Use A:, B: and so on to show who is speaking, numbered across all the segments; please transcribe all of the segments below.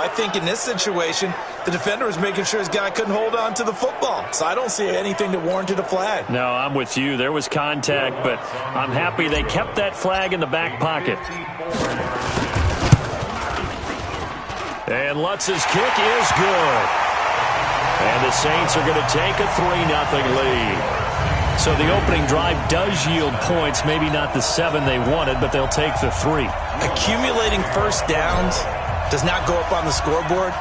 A: I think in this situation, the defender was making sure his guy couldn't hold on to the football. So I don't see anything that warranted a flag.
B: No, I'm with you. There was contact, but I'm happy they kept that flag in the back pocket. And Lutz's kick is good. And the Saints are going to take a 3-0 lead. So the opening drive does yield points, maybe not the 7 they wanted, but they'll take the 3.
A: Accumulating first downs does not go up on the scoreboard,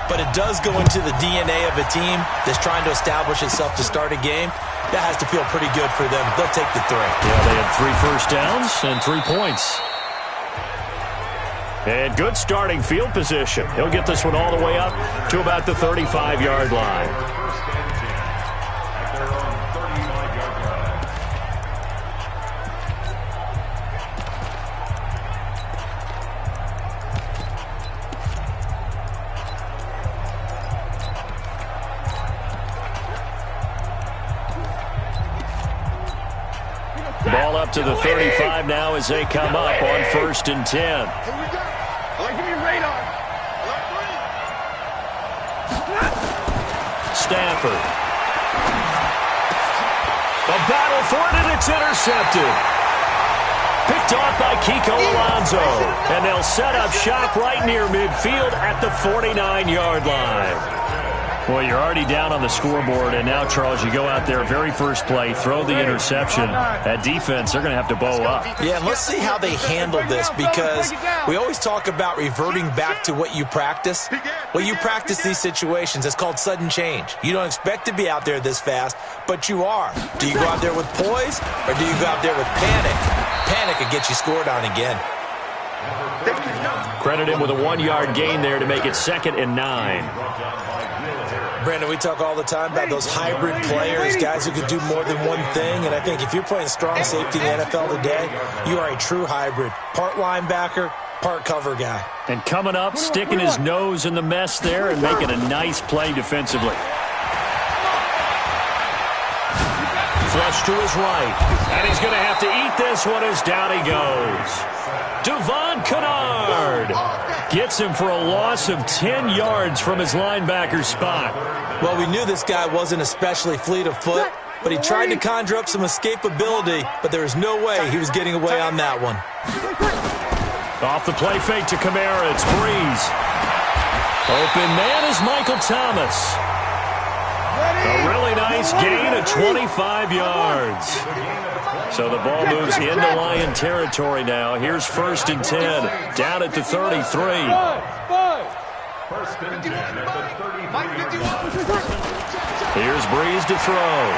A: but it does go into the DNA of a team that's trying to establish itself to start a game. That has to feel pretty good for them. They'll take the 3.
B: Yeah, they had 3 first downs and 3 points. And good starting field position. He'll get this one all the way up to about the 35-yard line. Ball up to the 35 now as they come up on 1st and 10. Stafford. A battle for it, and it's intercepted. Picked off by Kiko Alonso. And they'll set up shop right near midfield at the 49-yard line. Well, you're already down on the scoreboard, and now, Charles, you go out there, very first play, throw the interception. That defense, they're going to have to bow up.
A: Yeah, and let's see how they handle this, because we always talk about reverting back to what you practice. Well, you practice these situations. It's called sudden change. You don't expect to be out there this fast, but you are. Do you go out there with poise, or do you go out there with panic? Panic could get you scored on again.
B: Credit him with a 1-yard gain there to make it 2nd and 9.
A: Brandon, we talk all the time about those hybrid players, guys who could do more than one thing. And I think if you're playing strong safety in the NFL today, you are a true hybrid. Part linebacker, part cover guy.
B: And coming up, sticking his nose in the mess there and making a nice play defensively. Flush to his right. And he's going to have to eat this one as down he goes. Devon Kennard gets him for a loss of 10 yards from his linebacker spot.
A: Well, we knew this guy wasn't especially fleet of foot, but he tried to conjure up some escapability, but there was no way he was getting away on that one.
B: Off the play fake to Kamara, it's Breeze. Open man is Michael Thomas. A really nice gain of 25 yards. So the ball moves into Lion territory now. Here's 1st and 10, down at the 33. Here's Breeze to throw.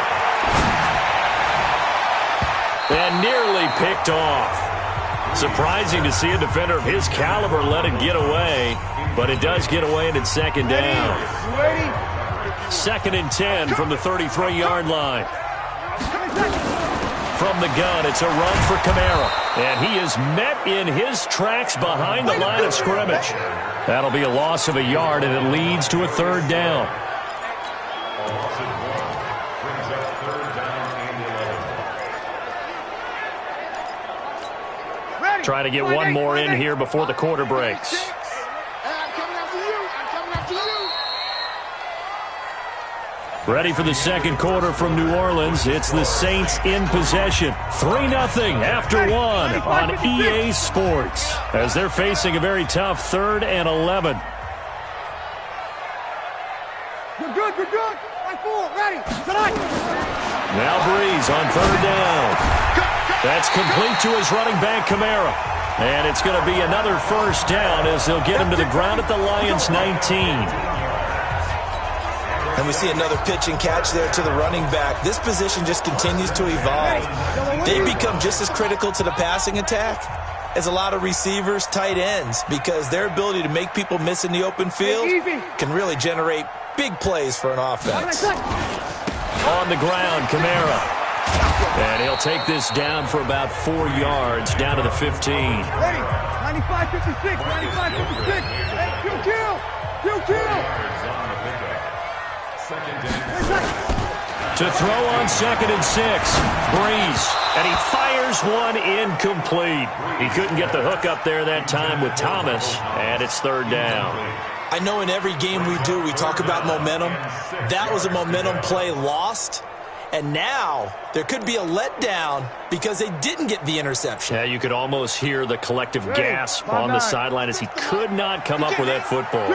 B: And nearly picked off. Surprising to see a defender of his caliber let it get away, but it does get away and it's 2nd down. 2nd and 10 from the 33-yard line. From the gun, it's a run for Kamara. And he is met in his tracks behind the line of scrimmage. That'll be a loss of a yard, and it leads to a 3rd down. Trying to get one more in here before the quarter breaks. Ready for the 2nd quarter from New Orleans. It's the Saints in possession. 3-0 after 1 on EA Sports as they're facing a very tough 3rd and 11.
C: You're good, you're good. Right forward, ready. Tonight.
B: Now Breeze on 3rd down. That's complete to his running back, Kamara. And it's going to be another 1st down as they'll get him to the ground at the Lions' 19.
A: And we see another pitch and catch there to the running back. This position just continues to evolve. They become just as critical to the passing attack as a lot of receivers, tight ends, because their ability to make people miss in the open field can really generate big plays for an offense.
B: On the ground, Kamara. And he'll take this down for about 4 yards, down to the 15.
C: Ready. 95-56, 95-56. Kill.
B: To throw on 2nd and 6, Breeze, and he fires one incomplete. He couldn't get the hook up there that time with Thomas, and it's 3rd down.
A: I know in every game we do, we talk about momentum. That was a momentum play lost. And now there could be a letdown because they didn't get the interception.
B: Yeah, you could almost hear the collective gasp on the sideline as he could not come up with that football.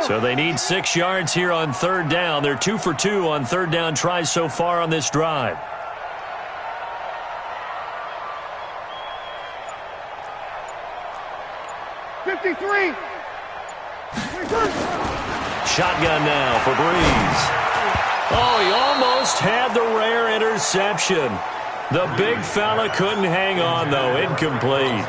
B: So they need 6 yards here on third down. They're 2 for 2 on third down tries so far on this drive. Shotgun now for Breeze. Oh, he almost had the rare interception. The big fella couldn't hang on, though. Incomplete.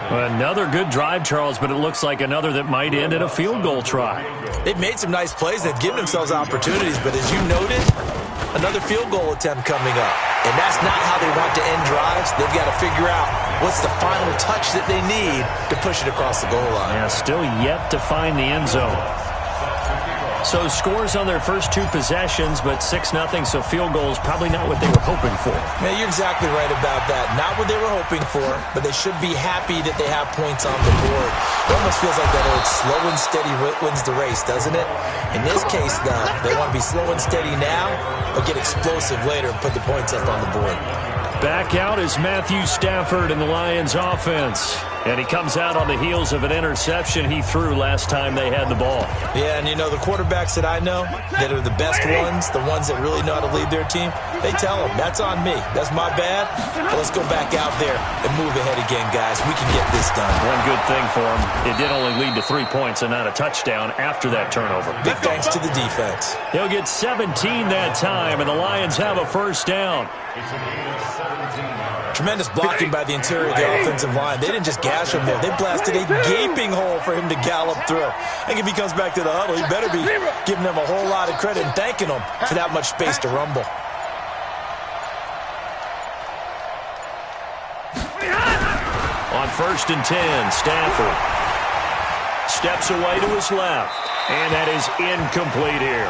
B: Another good drive, Charles, but it looks like another that might end in a field goal try.
A: They've made some nice plays. They've given themselves opportunities, but as you noted, another field goal attempt coming up. And that's not how they want to end drives. They've got to figure out what's the final touch that they need to push it across the goal line.
B: Yeah, still yet to find the end zone. So scores on their first 2 possessions, but 6-0, so field goals probably not what they were hoping for.
A: Yeah, you're exactly right about that. Not what they were hoping for, but they should be happy that they have points on the board. It almost feels like that old slow and steady wins the race, doesn't it? In this case, though, they want to be slow and steady now, but get explosive later and put the points up on the board.
B: Back out is Matthew Stafford in the Lions offense. And he comes out on the heels of an interception he threw last time they had the ball.
A: Yeah, and you know, the quarterbacks that I know that are the best ones, the ones that really know how to lead their team, they tell them, that's on me. That's my bad. But let's go back out there and move ahead again, guys. We can get this done.
B: One good thing for him, it did only lead to 3 points and not a touchdown after that turnover.
A: Big thanks to the defense.
B: He'll get 17 that time, and the Lions have a first down.
A: Tremendous blocking by the interior of the offensive line. They didn't just gash him there. They blasted a gaping hole for him to gallop through. I think if he comes back to the huddle, he better be giving them a whole lot of credit and thanking them for that much space to rumble.
B: On 1st and 10, Stafford steps away to his left, and that is incomplete here.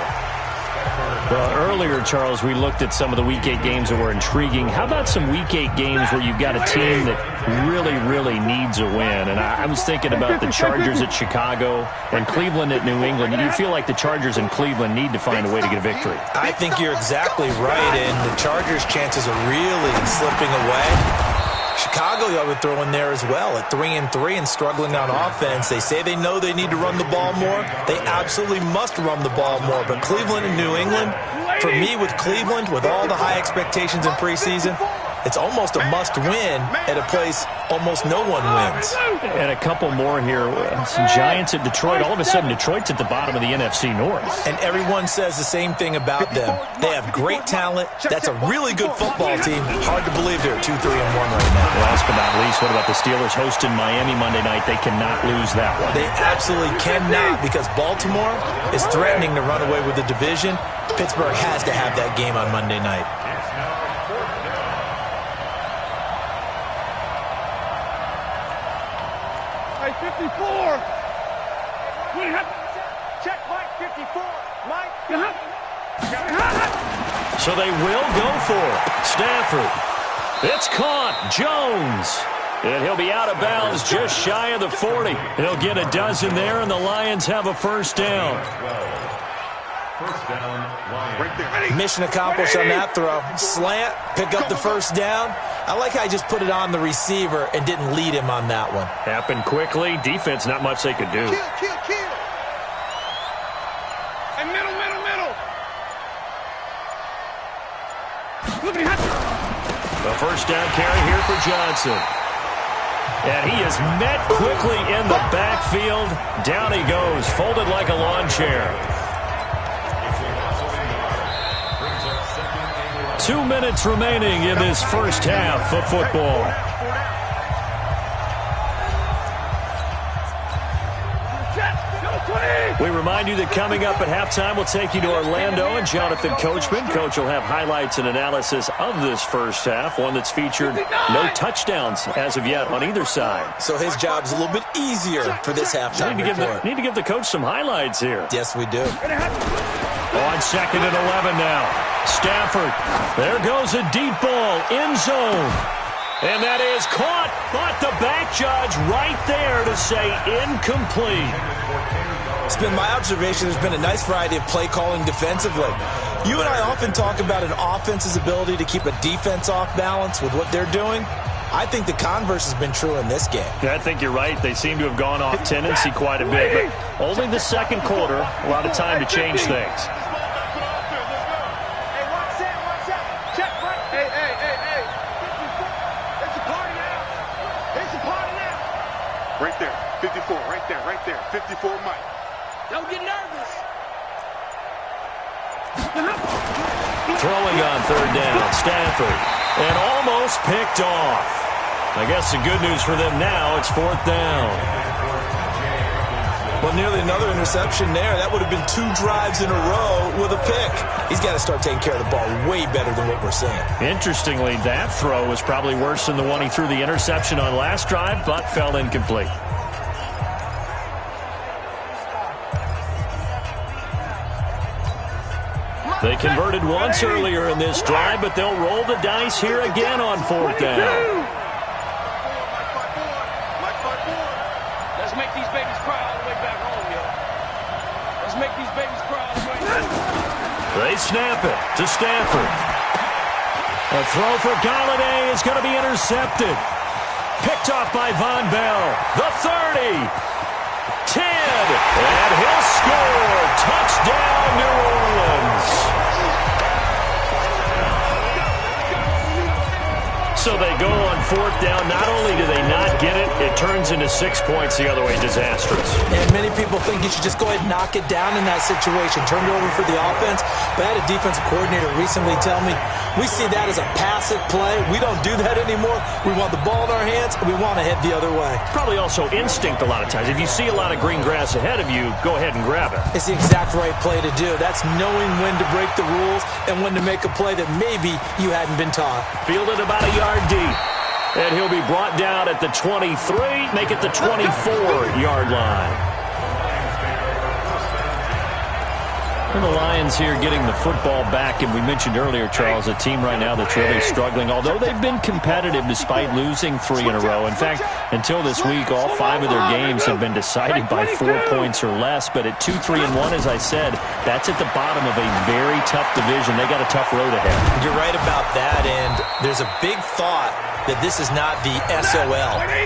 B: Well, earlier, Charles, we looked at some of the Week 8 games that were intriguing. How about some Week 8 games where you've got a team that really needs a win? And I was thinking about the Chargers at Chicago and Cleveland at New England. Do you feel like the Chargers and Cleveland need to find a way to get a victory?
A: I think you're exactly right, and the Chargers' chances are really slipping away. Chicago, I would throw in there as well at 3-3 and struggling on offense. They say they know they need to run the ball more. They absolutely must run the ball more. But Cleveland and New England, for me with Cleveland, with all the high expectations in preseason, it's almost a must-win at a place almost no one wins.
B: And a couple more here. Some Giants at Detroit. All of a sudden, Detroit's at the bottom of the NFC North.
A: And everyone says the same thing about them. They have great talent. That's a really good football team. Hard to believe they're 2-3-1 right now.
B: Last but not least, what about the Steelers hosting Miami Monday night? They cannot lose that one.
A: They absolutely cannot, because Baltimore is threatening to run away with the division. Pittsburgh has to have that game on Monday night.
C: Hey, 54. Check Mike 54. Mike.
B: So they will go for it. Stafford. It's caught. Jones. And he'll be out of bounds just shy of the 40. He'll get a dozen there, and the Lions have a first down.
A: Mission accomplished on that throw. Slant, pick up the first down. I like how I just put it on the receiver and didn't lead him on that one.
B: Happened quickly. Defense, not much they could do.
C: Kill. And middle.
B: The first down carry here for Johnson. And he is met quickly in the backfield. Down he goes, folded like a lawn chair. 2 minutes remaining in this first half of football. We remind you that coming up at halftime, we'll take you to Orlando and Jonathan Coachman. Coach will have highlights and analysis of this first half, one that's featured no touchdowns as of yet on either side.
A: So his job's a little bit easier for this halftime report.
B: Need to give the coach some highlights here.
A: Yes, we do.
B: On 2nd and 11 now. Stafford. There goes a deep ball. End zone. And that is caught. But the back judge right there to say incomplete.
A: It's been my observation there's been a nice variety of play calling defensively. You and I often talk about an offense's ability to keep a defense off balance with what they're doing. I think the converse has been true in this game.
B: Yeah, I think you're right. They seem to have gone off tendency quite a bit, but only the second quarter, a lot of time to change things.
D: Right there, 54, right there, 54, Mike.
C: Don't get nervous.
B: Throwing on third down, Stafford, and almost picked off. I guess the good news for them now, it's fourth down.
A: Well, nearly another interception there. That would have been 2 drives in a row with a pick. He's got to start taking care of the ball way better than what we're seeing.
B: Interestingly, that throw was probably worse than the one he threw the interception on last drive, but fell incomplete. They converted once earlier in this drive, but they'll roll the dice here again on fourth down.
C: Let's make these babies cry all the way back home, yo. Let's make these babies cry all the way back home.
B: They snap it to Stafford. A throw for Galladay is going to be intercepted. Picked off by Von Bell. The 30. 10. And he'll score. Touchdown, New Orleans. So they go on fourth down. Not only do they not get it, it turns into 6 points the other way. Disastrous.
A: And many people think you should just go ahead and knock it down in that situation. Turn it over for the offense. But I had a defensive coordinator recently tell me, we see that as a passive play. We don't do that anymore. We want the ball in our hands, and we want to head the other way.
B: Probably also instinct a lot of times. If you see a lot of green grass ahead of you, go ahead and grab it.
A: It's the exact right play to do. That's knowing when to break the rules and when to make a play that maybe you hadn't been taught.
B: Fielded about a yard deep. And he'll be brought down at the 23, make it the 24-yard line. And the Lions here getting the football back, and we mentioned earlier, Charles, a team right now that's really struggling, although they've been competitive despite losing 3 in a row. In fact, until this week, all 5 of their games have been decided by 4 points or less, but at 2-3-1, as I said, that's at the bottom of a very tough division. They got a tough road ahead.
A: You're right about that, and there's a big thought that this is not the SOL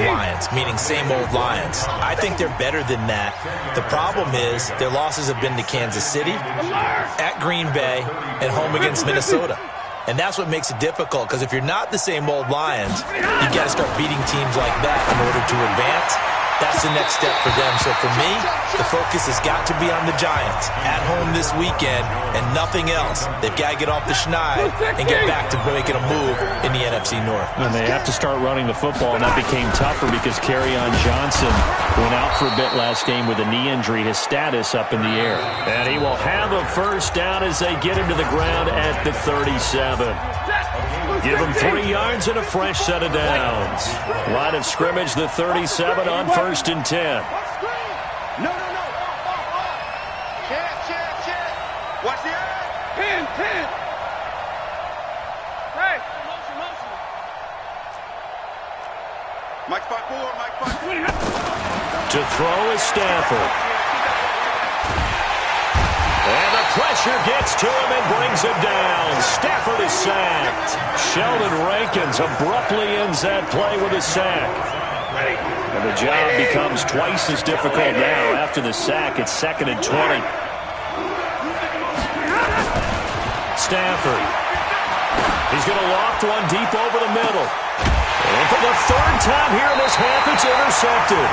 A: Lions, meaning same old Lions. I think they're better than that. The problem is their losses have been to Kansas City, at Green Bay, and home against Minnesota. And that's what makes it difficult, because if you're not the same old Lions, you've got to start beating teams like that in order to advance. That's the next step for them. So for me, the focus has got to be on the Giants at home this weekend and nothing else. They've got to get off the schneid and get back to making a move in the NFC North.
B: And they have to start running the football, and that became tougher because Kerryon Johnson went out for a bit last game with a knee injury. His status up in the air. And he will have a first down as they get him to the ground at the 37. Give him 3 yards and a fresh set of downs. Line of scrimmage, the 37 on 1st and 10.
C: No.
D: Check. Watch the eye.
C: 10. Hey. Motion.
D: Mike 5-4.
B: To throw is Stafford. And the pressure gets to him and brings him down. Stafford is sacked. Sheldon Rankins abruptly ends that play with a sack. And the job becomes twice as difficult now. After the sack, it's 2nd and 20. Stafford. He's going to loft one deep over the middle. And for the 3rd time here in this half, it's intercepted.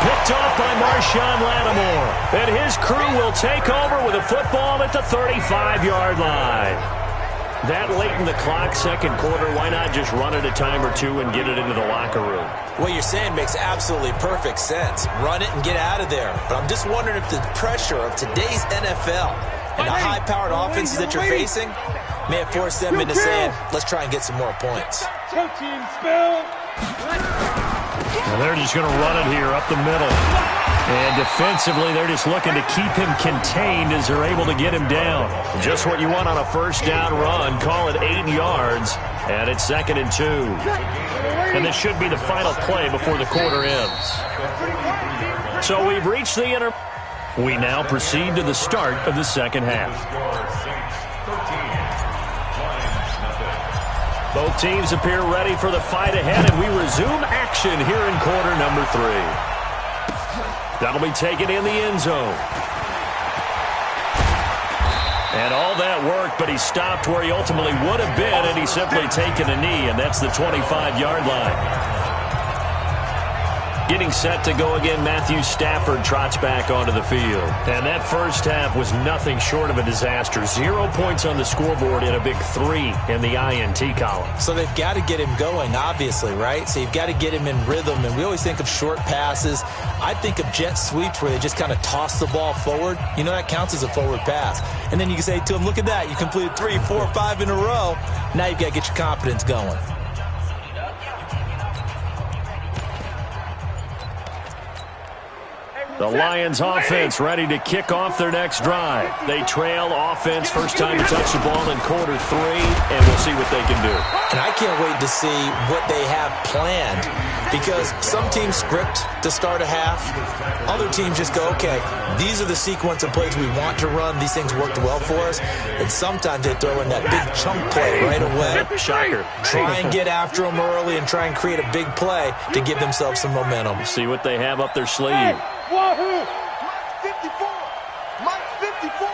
B: Picked off by Marshawn Lattimore. And his crew will take over with a football at the 35-yard line. That late in the clock, 2nd quarter, why not just run it a time or two and get it into the locker room?
A: What you're saying makes absolutely perfect sense. Run it and get out of there. But I'm just wondering if the pressure of today's NFL and the high-powered offenses that you're facing may have forced them into saying, let's try and get some more points.
B: And they're just going to run it here up the middle. And defensively, they're just looking to keep him contained as they're able to get him down. Just what you want on a first down run. Call it 8 yards. And it's 2nd and 2. And this should be the final play before the quarter ends. So we've reached the We now proceed to the start of the second half. Both teams appear ready for the fight ahead, and we resume action here in quarter number 3. That'll be taken in the end zone. And all that work, but he stopped where he ultimately would have been, and he's simply taken a knee, and that's the 25-yard line. Getting set to go again, Matthew Stafford trots back onto the field. And that first half was nothing short of a disaster. 0 points on the scoreboard and a big 3 in the INT column.
A: So they've got to get him going, obviously, right? So you've got to get him in rhythm. And we always think of short passes. I think of jet sweeps where they just kind of toss the ball forward. You know, that counts as a forward pass. And then you can say to him, look at that. You completed 3, 4, 5 in a row. Now you've got to get your confidence going.
B: The Lions offense ready to kick off their next drive. They trail offense, first time to touch the ball in quarter 3, and we'll see what they can do.
A: And I can't wait to see what they have planned, because some teams script to start a half. Other teams just go, okay, these are the sequence of plays we want to run. These things worked well for us. And sometimes they throw in that big chunk play right away.
B: Shocker.
A: Try and get after them early and try and create a big play to give themselves some momentum.
B: See what they have up their sleeve.
D: Wahoo! Mike 54! Mike 54!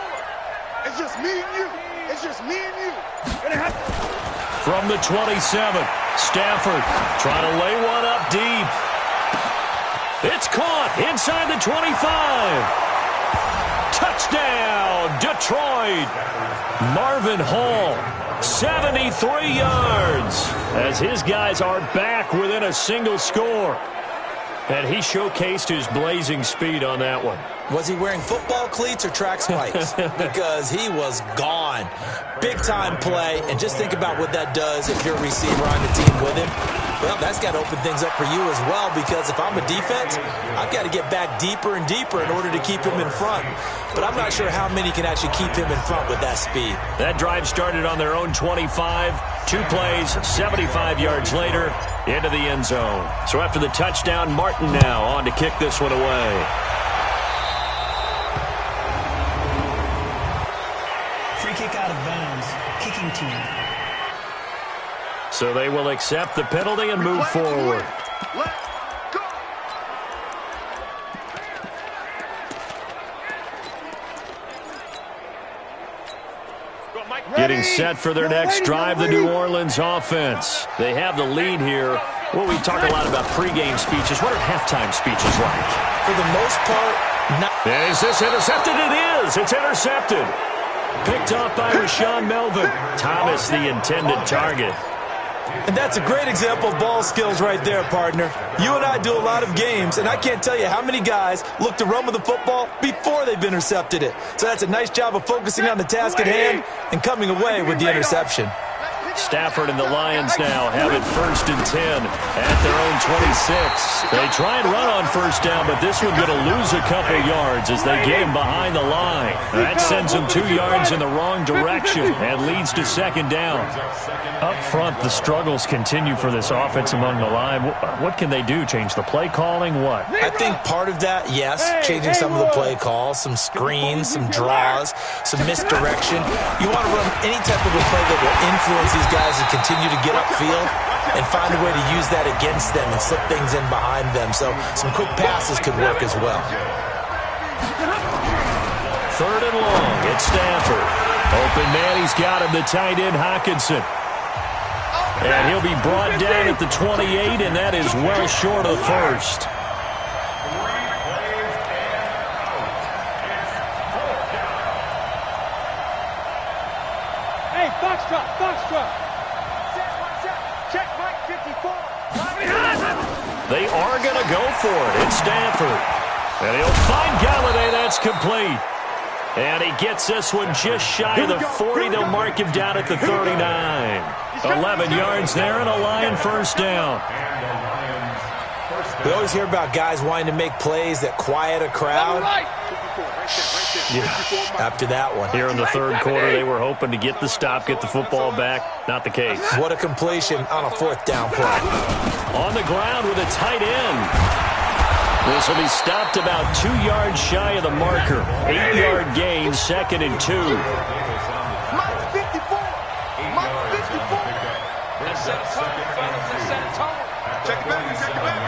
D: It's just me and you. It's just me and you.
B: From the 27, Stafford trying to lay one up deep. It's caught inside the 25. Touchdown, Detroit. Marvin Hall, 73 yards, as his guys are back within a single score. And he showcased his blazing speed on that one.
A: Was he wearing football cleats or track spikes? Because he was gone. Big-time play, and just think about what that does if you're a receiver on the team with him. Well, that's got to open things up for you as well, because if I'm a defense, I've got to get back deeper and deeper in order to keep him in front. But I'm not sure how many can actually keep him in front with that speed.
B: That drive started on their own 25. 2 plays, 75 yards later, into the end zone. So after the touchdown, Martin now on to kick this one away.
E: Free kick out of bounds. Kicking team.
B: So they will accept the penalty and move forward.
D: Let's go!
B: Getting set for their next drive, the New Orleans offense. They have the lead here. Well, we talk a lot about pregame speeches. What are halftime speeches like?
A: For the most part, not.
B: And is this intercepted? It is. It's intercepted. Picked off by Rashawn Melvin. Thomas, the intended target.
A: And that's a great example of ball skills right there, partner. You and I do a lot of games, and I can't tell you how many guys look to run with the football before they've intercepted it. So that's a nice job of focusing on the task at hand and coming away with the interception.
B: Stafford and the Lions now have it 1st and 10 at their own 26. They try and run on first down, but this one's going to lose a couple yards as they get him behind the line. That sends them 2 yards in the wrong direction and leads to 2nd down. Up front, the struggles continue for this offense among the line. What can they do? Change the play calling? What?
A: I think part of that, yes, changing some of the play calls, some screens, some draws, some misdirection. You want to run any type of a play that will influence these guys and continue to get upfield and find a way to use that against them and slip things in behind them. So some quick passes could work as well.
B: 3rd and long. It's Stafford. Open man, he's got him, the tight end Hockenson. And he'll be brought down at the 28, and that is well short of the first.
C: Hey, Foxtrot, Foxtrot. Check Mike 54.
B: They are going to go for it. It's Stafford. And he'll find Galladay. That's complete. And he gets this one just shy of the 40. They'll mark him down at the 39. 11 yards there and a Lion first down.
A: We always hear about guys wanting to make plays that quiet a crowd. Yeah, after that one.
B: Here in the 3rd quarter, they were hoping to get the stop, get the football back. Not the case.
A: What a completion on a 4th down play.
B: On the ground with a tight end. This will be stopped about 2 yards shy of the marker. 8-yard gain, 2nd and 2.
D: Mike 54. Mike 54.
C: Let's set a tone, fellas. Let's set a tone.
D: Check it back. Check it back.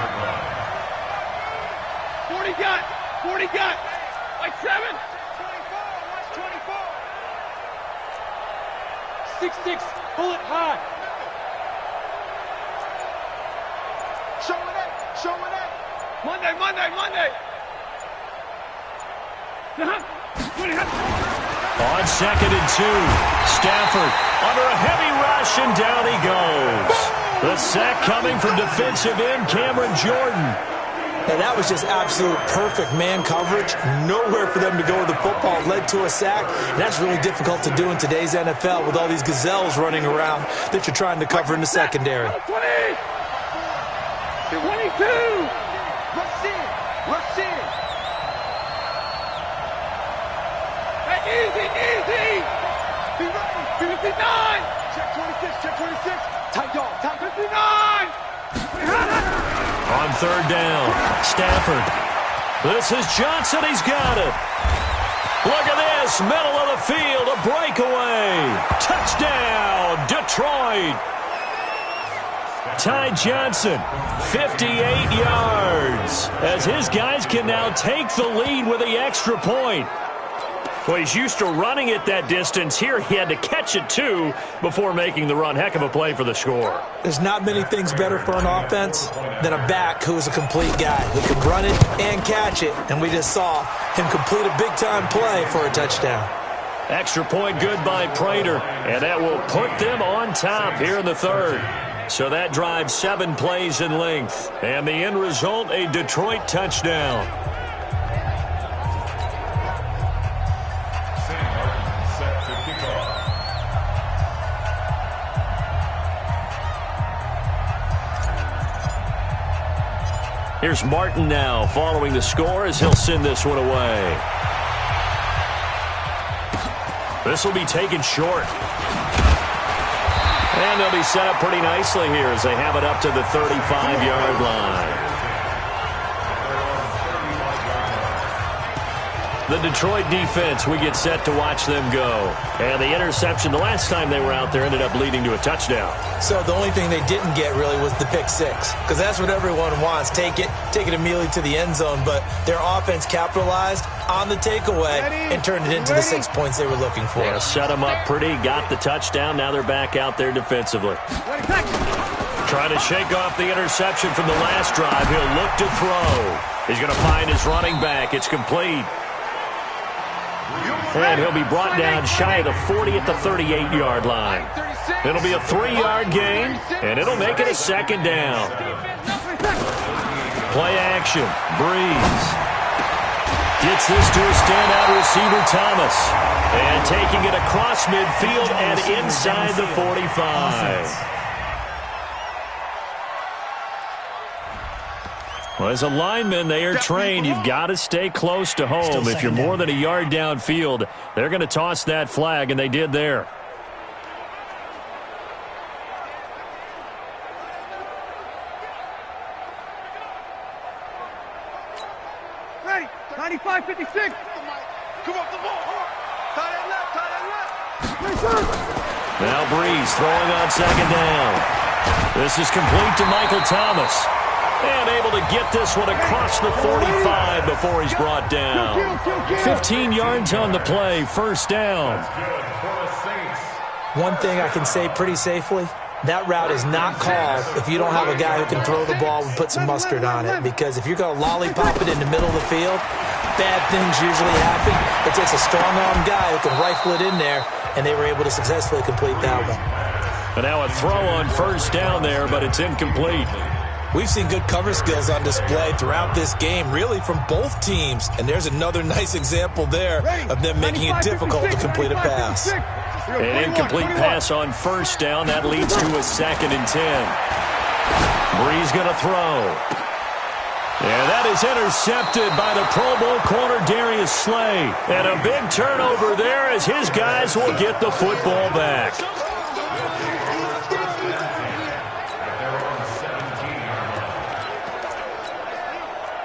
C: 40 got. 40 got. Like 7. 6-6. Pull it high.
D: Show it up. Show it up.
C: Monday.
B: On 2nd and 2, Stafford under a heavy rush, and down he goes. The sack coming from defensive end Cameron Jordan.
A: And that was just absolute perfect man coverage. Nowhere for them to go with the football. Led to a sack. And that's really difficult to do in today's NFL with all these gazelles running around that you're trying to cover in the secondary.
C: 20. 22.
D: Rush in. Rush in.
C: Hey, easy.
D: Be ready.
C: 59.
D: Check 26. Check 26. Tight dog. Tight
C: 59.
B: On 3rd down, Stafford. This is Johnson. He's got it. Look at this. Middle of the field. A breakaway. Touchdown, Detroit. Ty Johnson, 58 yards. As his guys can now take the lead with the extra point. Well, he's used to running it that distance. Here he had to catch it, too, before making the run. Heck of a play for the score.
A: There's not many things better for an offense than a back who's a complete guy who can run it and catch it. And we just saw him complete a big-time play for a touchdown.
B: Extra point good by Prater, and that will put them on top here in the 3rd. So that drives 7 plays in length. And the end result, a Detroit touchdown. Here's Martin now following the score as he'll send this one away. This will be taken short. And they'll be set up pretty nicely here as they have it up to the 35-yard line. The Detroit defense, we get set to watch them go. And the interception the last time they were out there ended up leading to a touchdown.
A: So the only thing they didn't get really was the pick six, because that's what everyone wants. Take it immediately to the end zone. But their offense capitalized on the takeaway and turned it into the 6 points they were looking for.
B: Yeah, set them up pretty, got the touchdown. Now they're back out there defensively. Trying to shake off the interception from the last drive. He'll look to throw. He's going to find his running back. It's complete. And he'll be brought down shy of the 40 at the 38-yard line. It'll be a 3-yard gain, and it'll make it a 2nd down. Play action. Breeze gets this to a standout receiver, Thomas. And taking it across midfield and inside the 45. Well, as a lineman, they are trained. You've got to stay close to home. If you're more than a yard downfield, they're going to toss that flag, and they did there.
C: Ready. 95, 56.
D: Come up the ball. Tie that left.
B: Now Breeze throwing on 2nd down. This is complete to Michael Thomas. And able to get this one across the 45 before he's brought down. 15 yards on the play, 1st down.
A: One thing I can say pretty safely, that route is not called if you don't have a guy who can throw the ball and put some mustard on it. Because if you're going to lollipop it in the middle of the field, bad things usually happen. It takes a strong-arm guy who can rifle it in there, and they were able to successfully complete that one.
B: And now a throw on 1st down there, but it's incomplete.
A: We've seen good cover skills on display throughout this game, really from both teams. And there's another nice example there of them making it difficult to complete a pass.
B: An incomplete pass on 1st down. That leads to a 2nd and 10. Breeze going to throw. And that is intercepted by the Pro Bowl corner Darius Slay. And a big turnover there as his guys will get the football back.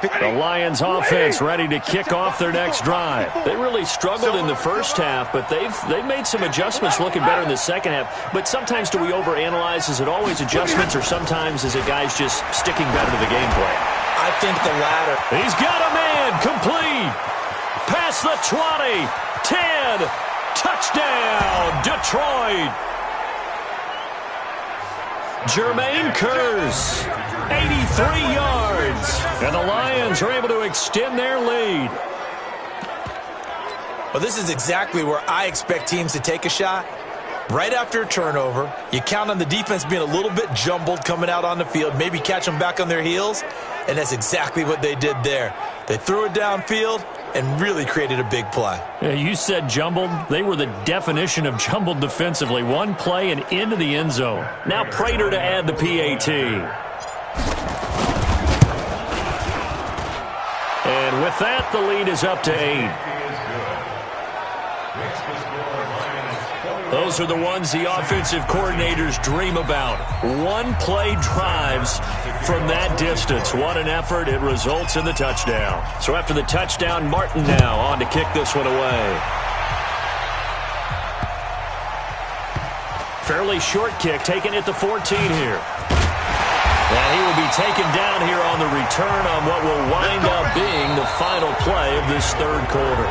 B: The Lions offense ready to kick off their next drive. They really struggled in the first half, but they've made some adjustments looking better in the second half. But sometimes do we overanalyze? Is it always adjustments, or sometimes is it guys just sticking better to the game plan?
A: I think the latter.
B: He's got a man complete. Past the 20, 10, touchdown, Detroit. Jermaine Kearse, 83 yards. And the Lions are able to extend their lead.
A: Well, this is exactly where I expect teams to take a shot. Right after a turnover, you count on the defense being a little bit jumbled coming out on the field, maybe catch them back on their heels, and that's exactly what they did there. They threw it downfield and really created a big play.
B: Yeah, you said jumbled. They were the definition of jumbled defensively. One play and into the end zone. Now Prater to add the PAT. And with that, the lead is up to 8. Those are the ones the offensive coordinators dream about. One-play drives from that distance. What an effort. It results in the touchdown. So after the touchdown, Martin now on to kick this one away. Fairly short kick, taken at the 14 here. And he will be taken down here on the return on what will wind up being the final play of this third quarter.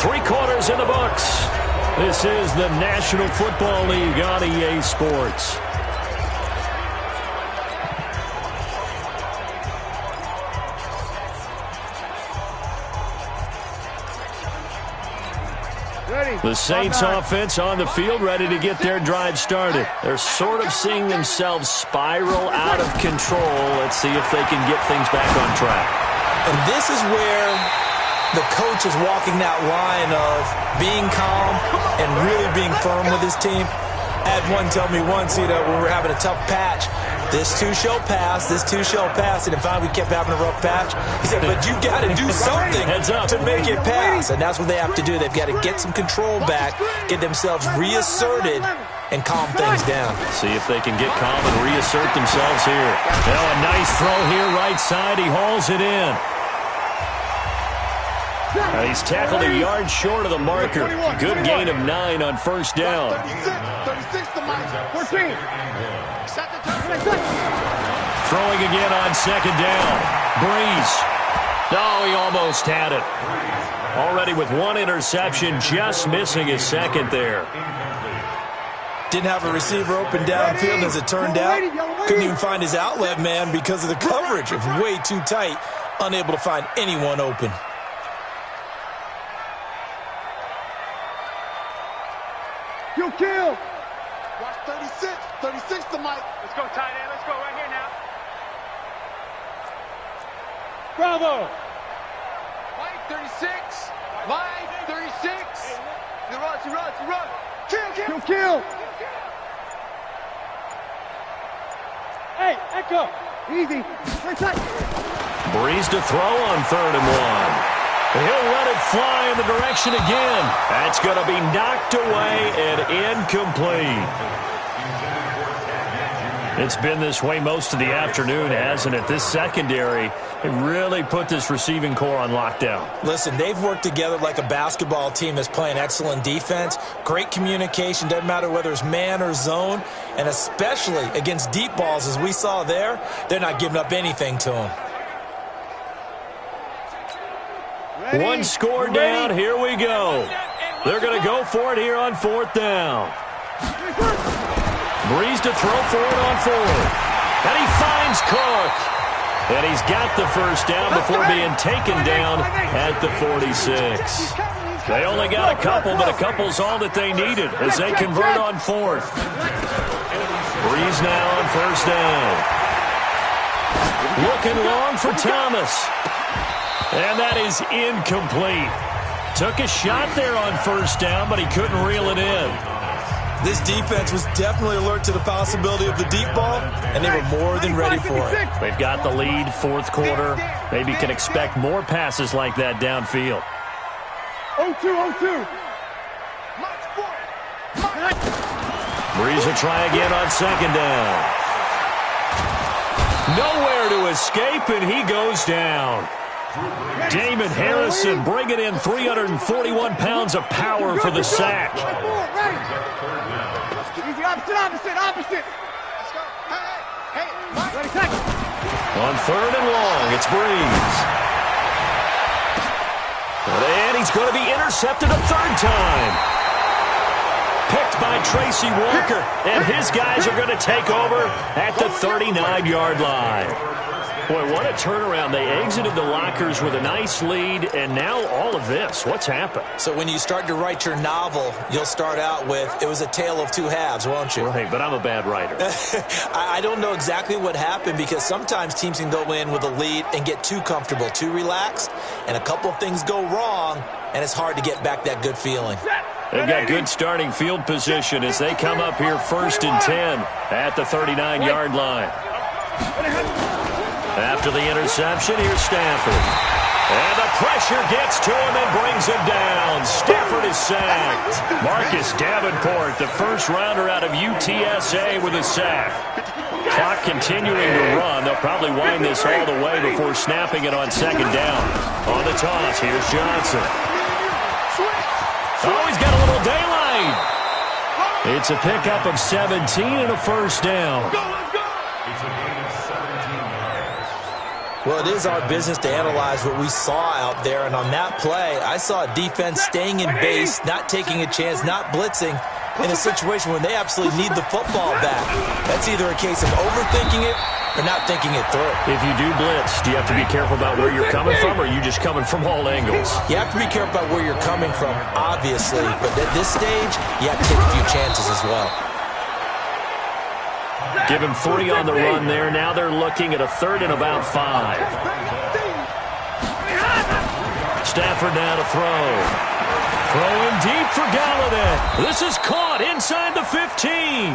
B: 3 quarters in the books. This is the National Football League on EA Sports. The Saints offense on the field ready to get their drive started. They're sort of seeing themselves spiral out of control. Let's see if they can get things back on track.
A: And this is where the coach is walking that line of being calm and really being firm with his team. I had one tell me once, when we were having a tough patch, this too shall pass, this too shall pass, and finally we kept having a rough patch. He said, but you got to do something to make it pass, and that's what they have to do. They've got to get some control back, get themselves reasserted, and calm things down.
B: See if they can get calm and reassert themselves here. Now a nice throw here, right side. He hauls it in. He's tackled a yard short of the marker. Good gain of 9 on first down.
D: 36 to Mike. 14.
B: Throwing again on second down. Breeze. No, he almost had it. Already with 1 interception, just missing his second there.
A: Didn't have a receiver open downfield as it turned out. Couldn't even find his outlet man because of the coverage. It was way too tight. Unable to find anyone open.
D: You kill. Watch 36. 36 to Mike.
C: Let's go, tight end. Let's go right here now.
D: Bravo.
C: Mike, 36. Mike, 36. He runs.
D: Kill. Kill. Hey, Echo. Easy.
B: Breeze to throw on 3rd and 1. He'll let it fly in the direction again. That's going to be knocked away and incomplete. It's been this way most of the afternoon, hasn't it? This secondary really put this receiving core on lockdown.
A: Listen, they've worked together like a basketball team that's playing excellent defense. Great communication, doesn't matter whether it's man or zone. And especially against deep balls, as we saw there, they're not giving up anything to them.
D: Ready?
B: 1 score down. Here we go. They're going to go for it here on 4th down. Breeze to throw for it on 4th. And he finds Cook. And he's got the first down before being taken down at the 46. They only got a couple, but a couple's all that they needed as they convert on 4th. Breeze now on 1st down. Looking long for Thomas. And that is incomplete. Took a shot there on 1st down, but he couldn't reel it in.
A: This defense was definitely alert to the possibility of the deep ball, and they were more than ready for it.
B: They've got the lead, 4th quarter. Maybe can expect more passes like that downfield.
D: 0-2.
B: Breeze will try again on 2nd down. Nowhere to escape, and he goes down. Damon Harrison bringing in 341 pounds of power for the sack.
D: Easy, opposite.
B: On 3rd and long, it's Breeze. And he's going to be intercepted a 3rd time. Picked by Tracy Walker, and his guys are going to take over at the 39-yard line. Boy, what a turnaround. They exited the lockers with a nice lead, and now all of this. What's happened?
A: So when you start to write your novel, you'll start out with, it was a tale of two halves, won't you?
B: Right, but I'm a bad writer.
A: I don't know exactly what happened, because sometimes teams can go in with a lead and get too comfortable, too relaxed, and a couple of things go wrong, and it's hard to get back that good feeling.
B: They've got good starting field position as they come up here 1st and 10 at the 39-yard line. After the interception, here's Stafford. And the pressure gets to him and brings him down. Stafford is sacked. Marcus Davenport, the first-rounder out of UTSA with a sack. Clock continuing to run. They'll probably wind this all the way before snapping it on 2nd down. On the toss, here's Johnson. Oh, he's got a little daylight. It's a pickup of 17 and a 1st down.
A: Well, it is our business to analyze what we saw out there, and on that play, I saw a defense staying in base, not taking a chance, not blitzing, in a situation where they absolutely need the football back. That's either a case of overthinking it or not thinking it through.
B: If you do blitz, do you have to be careful about where you're coming from, or are you just coming from all angles?
A: You have to be careful about where you're coming from, obviously, but at this stage, you have to take a few chances as well.
B: Give him 3 on the run there. Now they're looking at a 3rd and about 5. Stafford now to throw. Throwing deep for Galladay. This is caught inside the 15.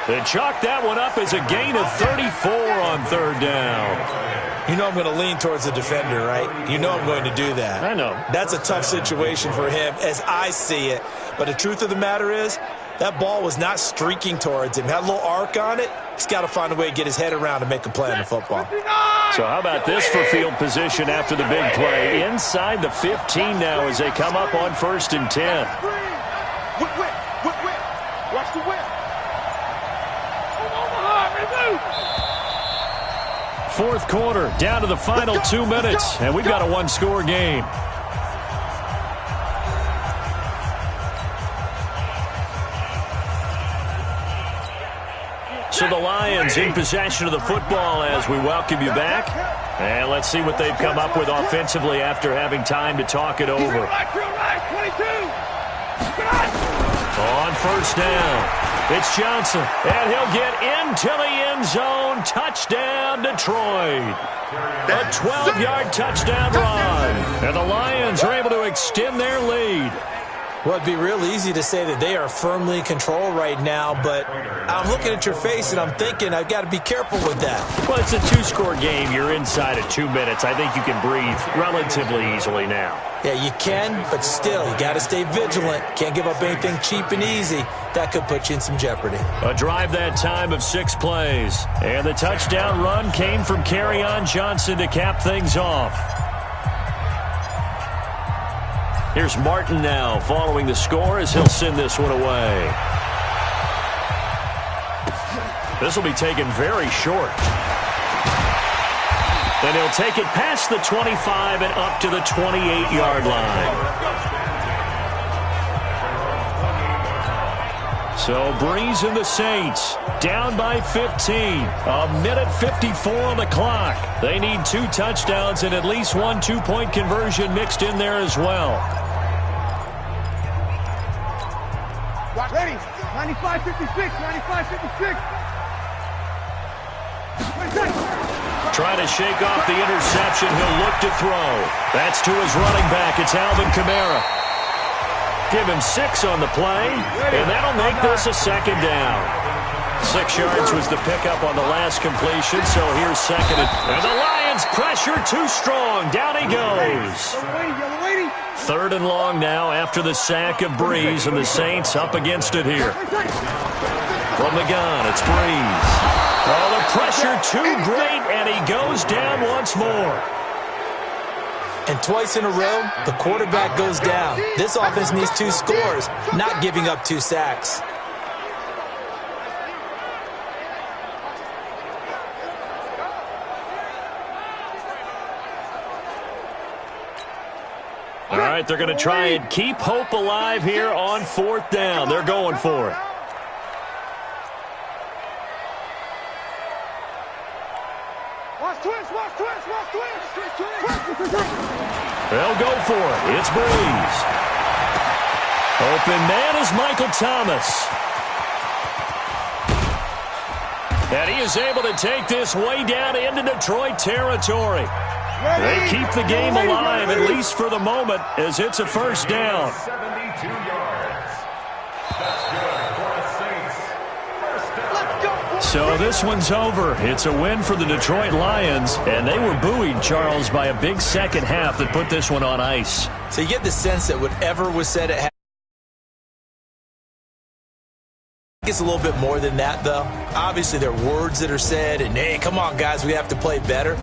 B: They chalk that one up as a gain of 34 on 3rd down.
A: You know I'm going to lean towards the defender, right? You know I'm going to do that.
B: I know.
A: That's a tough situation for him as I see it. But the truth of the matter is, that ball was not streaking towards him. Had a little arc on it. He's got to find a way to get his head around and make a play on the football.
B: So how about this for field position after the big play? Inside the 15 now as they come up on 1st and 10.
D: Watch the whip.
B: 4th quarter, down to the final 2 minutes, and we've got a 1-score game. So the Lions in possession of the football as we welcome you back. And let's see what they've come up with offensively after having time to talk it over. On 1st down, it's Johnson, and he'll get into the end zone. Touchdown, Detroit. A 12-yard touchdown run. And the Lions are able to extend their lead.
A: Well, it'd be real easy to say that they are firmly in control right now, but I'm looking at your face and I'm thinking I've got to be careful with that.
B: Well, it's a 2-score game. You're inside of 2 minutes. I think you can breathe relatively easily now.
A: Yeah, you can, but still, you got to stay vigilant. Can't give up anything cheap and easy. That could put you in some jeopardy.
B: A drive that time of 6 plays. And the touchdown run came from Kerryon Johnson to cap things off. Here's Martin now following the score as he'll send this one away. This will be taken very short. And he'll take it past the 25 and up to the 28-yard line. So Breeze and the Saints down by 15. A minute 54 on the clock. They need 2 touchdowns and at least 1 2-point conversion mixed in there as well.
D: Ready. 95-56. 95-56.
B: Trying to shake off the interception. He'll look to throw. That's to his running back. It's Alvin Kamara. Give him 6 on the play, and that'll make this a 2nd down. 6 yards was the pickup on the last completion, so here's 2nd. And the Lions pressure too strong. Down he goes. 3rd and long now after the sack of Breeze, and the Saints up against it here. From the gun, it's Breeze. Oh, the pressure too great, and he goes down once more.
A: And twice in a row, the quarterback goes down. This offense needs 2 scores, not giving up 2 sacks.
B: All right, they're going to try and keep hope alive here on 4th down. They're going for it. They'll go for it. It's Breeze. Open man is Michael Thomas. And he is able to take this way down into Detroit territory. They keep the game alive, at least for the moment, as it's a 1st down.
F: 72 yards. That's good for the Saints. 1st down.
B: So this one's over. It's a win for the Detroit Lions, and they were buoyed, Charles, by a big second half that put this one on ice.
A: So you get the sense that whatever was said at half, it's a little bit more than that, though. Obviously, there are words that are said, and, hey, come on, guys, we have to play better.